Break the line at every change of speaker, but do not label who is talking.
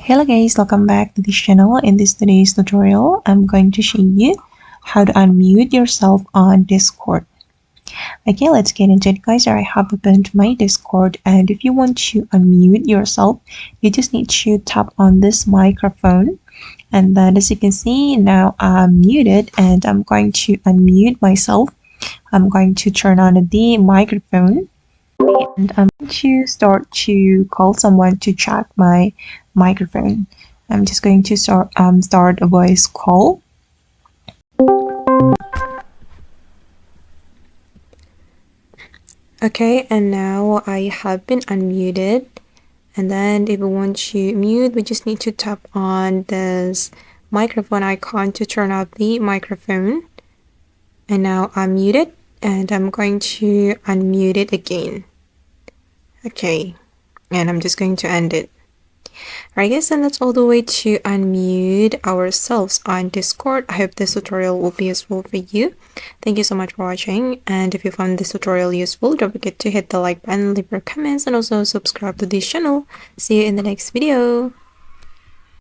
Hello guys, welcome back to this channel. In today's tutorial, I'm going to show you how to unmute yourself on Discord. Okay, let's get into it guys. I have opened my Discord, and if you want to unmute yourself, you just need to tap on this microphone. And then as you can see, now I'm muted and I'm going to unmute myself. I'm going to turn on the microphone. And I'm going to start to call someone to check my microphone. I'm just going to start a voice call.
Okay, and now I have been unmuted. And then if we want to mute, we just need to tap on this microphone icon to turn off the microphone. And now I'm muted, and I'm going to unmute it again. Okay, and I'm just going to end it. Alright guys, and that's all the way to unmute ourselves on Discord. I hope this tutorial will be useful for you. Thank you so much for watching, and if you found this tutorial useful, don't forget to hit the like button, leave your comments, and also subscribe to this channel. See you in the next video.